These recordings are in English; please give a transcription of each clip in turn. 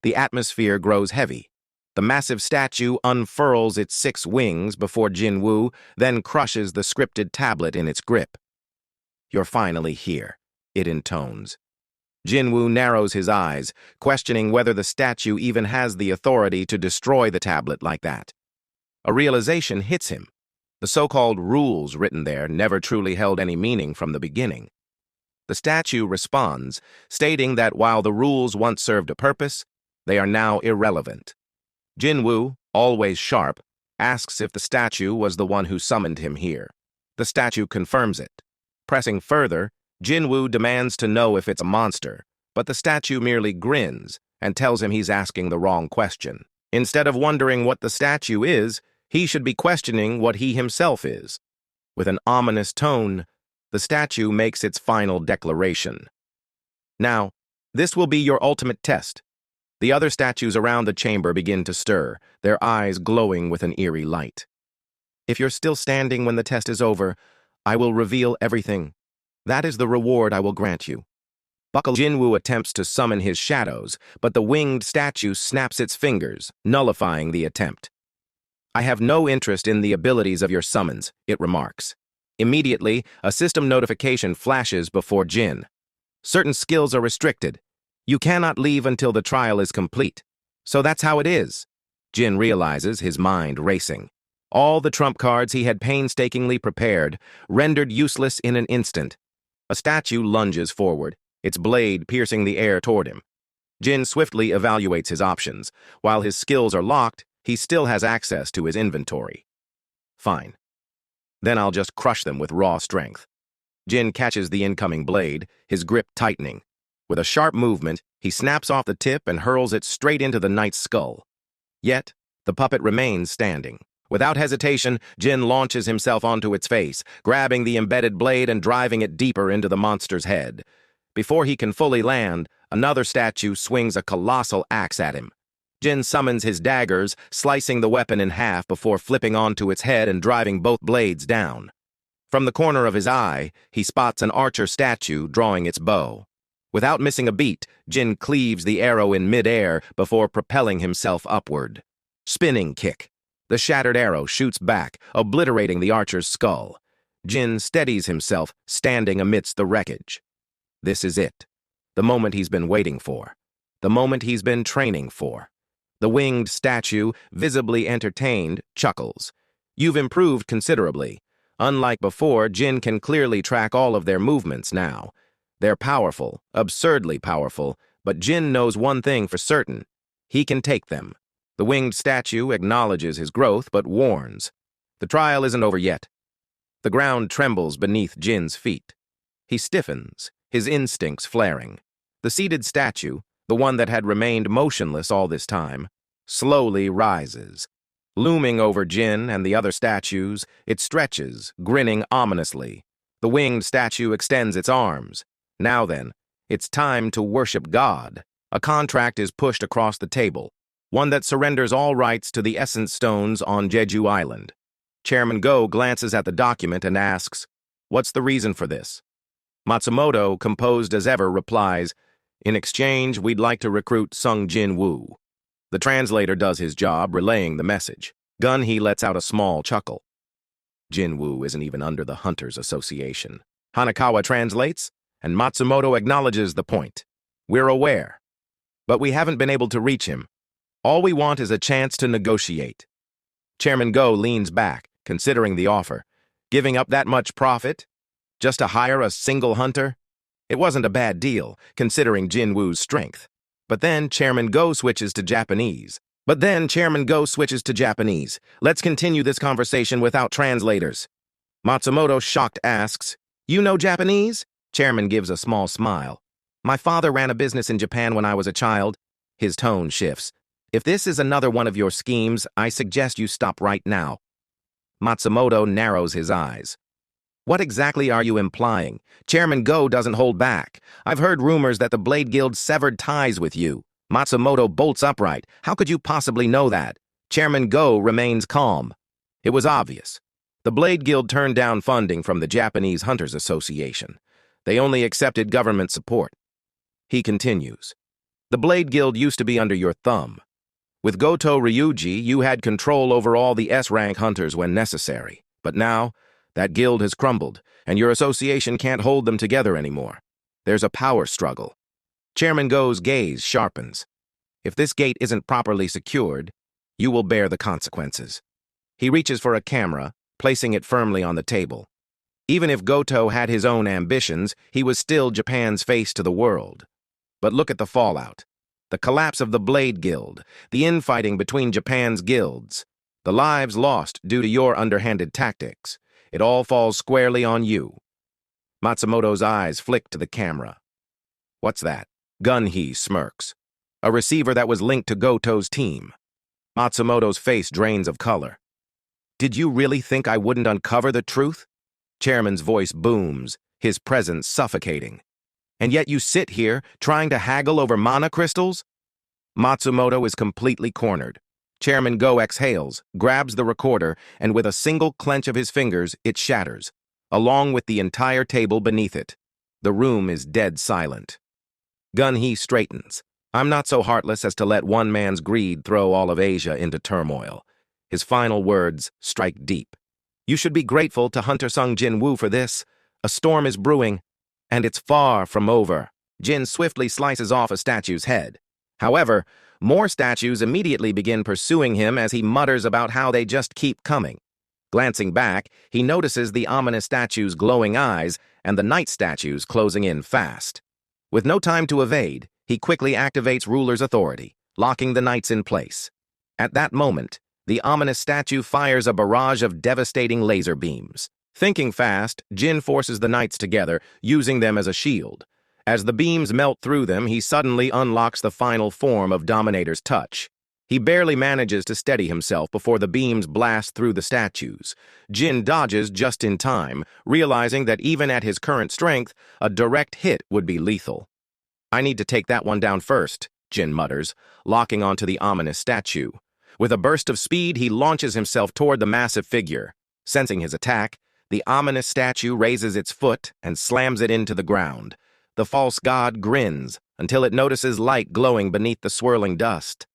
The atmosphere grows heavy. The massive statue unfurls its 6 wings before Jinwoo, then crushes the scripted tablet in its grip. "You're finally here," it intones. Jinwoo narrows his eyes, questioning whether the statue even has the authority to destroy the tablet like that. A realization hits him. The so-called rules written there never truly held any meaning from the beginning. The statue responds, stating that while the rules once served a purpose, they are now irrelevant. Jinwoo, always sharp, asks if the statue was the one who summoned him here. The statue confirms it. Pressing further, Jinwoo demands to know if it's a monster, but the statue merely grins and tells him he's asking the wrong question. Instead of wondering what the statue is, he should be questioning what he himself is. With an ominous tone, the statue makes its final declaration. "Now, this will be your ultimate test." The other statues around the chamber begin to stir, their eyes glowing with an eerie light. "If you're still standing when the test is over, I will reveal everything. That is the reward I will grant you." Jinwoo attempts to summon his shadows, but the winged statue snaps its fingers, nullifying the attempt. "I have no interest in the abilities of your summons," it remarks. Immediately, a system notification flashes before Jin. "Certain skills are restricted. You cannot leave until the trial is complete." So that's how it is. Jin realizes, his mind racing. All the trump cards he had painstakingly prepared, rendered useless in an instant. A statue lunges forward, its blade piercing the air toward him. Jin swiftly evaluates his options. While his skills are locked, he still has access to his inventory. Fine. Then I'll just crush them with raw strength. Jin catches the incoming blade, his grip tightening. With a sharp movement, he snaps off the tip and hurls it straight into the knight's skull. Yet, the puppet remains standing. Without hesitation, Jin launches himself onto its face, grabbing the embedded blade and driving it deeper into the monster's head. Before he can fully land, another statue swings a colossal axe at him. Jin summons his daggers, slicing the weapon in half before flipping onto its head and driving both blades down. From the corner of his eye, he spots an archer statue drawing its bow. Without missing a beat, Jin cleaves the arrow in mid-air before propelling himself upward. Spinning kick. The shattered arrow shoots back, obliterating the archer's skull. Jin steadies himself, standing amidst the wreckage. This is it. The moment he's been waiting for. The moment he's been training for. The winged statue, visibly entertained, chuckles. "You've improved considerably. Unlike before, Jin can clearly track all of their movements now. They're powerful, absurdly powerful, but Jin knows one thing for certain. He can take them." The winged statue acknowledges his growth, but warns. The trial isn't over yet. The ground trembles beneath Jin's feet. He stiffens, his instincts flaring. The seated statue, the one that had remained motionless all this time, slowly rises. Looming over Jin and the other statues, it stretches, grinning ominously. The winged statue extends its arms. Now then, it's time to worship God. A contract is pushed across the table, one that surrenders all rights to the essence stones on Jeju Island. Chairman Go glances at the document and asks, "What's the reason for this?" Matsumoto, composed as ever, replies, "In exchange, we'd like to recruit Sung Jinwoo." The translator does his job, relaying the message. Gun-hee lets out a small chuckle. Jinwoo isn't even under the Hunters Association. Hanakawa translates, and Matsumoto acknowledges the point. "We're aware, but we haven't been able to reach him. All we want is a chance to negotiate." Chairman Go leans back, considering the offer. Giving up that much profit? Just to hire a single hunter? It wasn't a bad deal, considering Jinwoo's strength. But then Chairman Go switches to Japanese. "Let's continue this conversation without translators." Matsumoto, shocked, asks, "You know Japanese?" Chairman gives a small smile. "My father ran a business in Japan when I was a child." His tone shifts. "If this is another one of your schemes, I suggest you stop right now." Matsumoto narrows his eyes. "What exactly are you implying?" Chairman Go doesn't hold back. "I've heard rumors that the Blade Guild severed ties with you." Matsumoto bolts upright. "How could you possibly know that?" Chairman Go remains calm. It was obvious. The Blade Guild turned down funding from the Japanese Hunters Association. They only accepted government support. He continues. The Blade Guild used to be under your thumb. With Goto Ryuji, you had control over all the S-rank hunters when necessary. But now, that guild has crumbled, and your association can't hold them together anymore. There's a power struggle. Chairman Go's gaze sharpens. If this gate isn't properly secured, you will bear the consequences. He reaches for a camera, placing it firmly on the table. Even if Goto had his own ambitions, he was still Japan's face to the world. But look at the fallout. The collapse of the Blade Guild, the infighting between Japan's guilds, the lives lost due to your underhanded tactics. It all falls squarely on you. Matsumoto's eyes flick to the camera. What's that? Gun-hee smirks. A receiver that was linked to Goto's team. Matsumoto's face drains of color. Did you really think I wouldn't uncover the truth? Chairman's voice booms, his presence suffocating. And yet you sit here, trying to haggle over mana crystals? Matsumoto is completely cornered. Chairman Go exhales, grabs the recorder, and with a single clench of his fingers, it shatters, along with the entire table beneath it. The room is dead silent. Gun-hee straightens. I'm not so heartless as to let one man's greed throw all of Asia into turmoil. His final words strike deep. You should be grateful to Hunter-sung Jinwoo for this. A storm is brewing, and it's far from over. Jin swiftly slices off a statue's head. However, more statues immediately begin pursuing him as he mutters about how they just keep coming. Glancing back, he notices the ominous statue's glowing eyes and the night statues closing in fast. With no time to evade, he quickly activates Ruler's authority, locking the knights in place. At that moment, the ominous statue fires a barrage of devastating laser beams. Thinking fast, Jin forces the knights together, using them as a shield. As the beams melt through them, he suddenly unlocks the final form of Dominator's touch. He barely manages to steady himself before the beams blast through the statues. Jin dodges just in time, realizing that even at his current strength, a direct hit would be lethal. I need to take that one down first, Jin mutters, locking onto the ominous statue. With a burst of speed, he launches himself toward the massive figure. Sensing his attack, the ominous statue raises its foot and slams it into the ground. The false god grins until it notices light glowing beneath the swirling dust.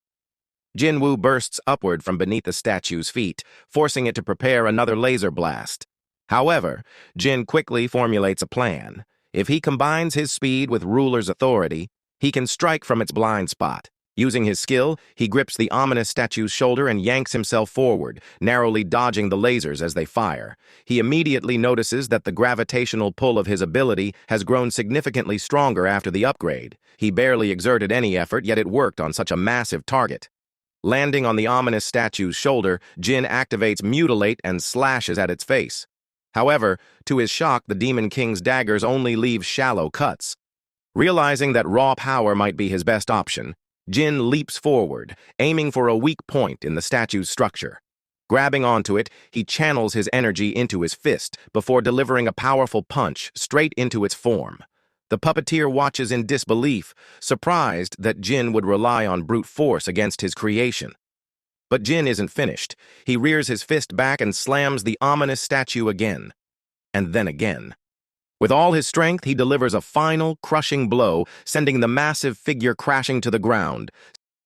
Jinwoo bursts upward from beneath the statue's feet, forcing it to prepare another laser blast. However, Jin quickly formulates a plan. If he combines his speed with Ruler's authority, he can strike from its blind spot. Using his skill, he grips the ominous statue's shoulder and yanks himself forward, narrowly dodging the lasers as they fire. He immediately notices that the gravitational pull of his ability has grown significantly stronger after the upgrade. He barely exerted any effort, yet it worked on such a massive target. Landing on the ominous statue's shoulder, Jin activates Mutilate and slashes at its face. However, to his shock, the Demon King's daggers only leave shallow cuts. Realizing that raw power might be his best option, Jin leaps forward, aiming for a weak point in the statue's structure. Grabbing onto it, he channels his energy into his fist before delivering a powerful punch straight into its form. The puppeteer watches in disbelief, surprised that Jin would rely on brute force against his creation. But Jin isn't finished. He rears his fist back and slams the ominous statue again. And then again. With all his strength, he delivers a final, crushing blow, sending the massive figure crashing to the ground.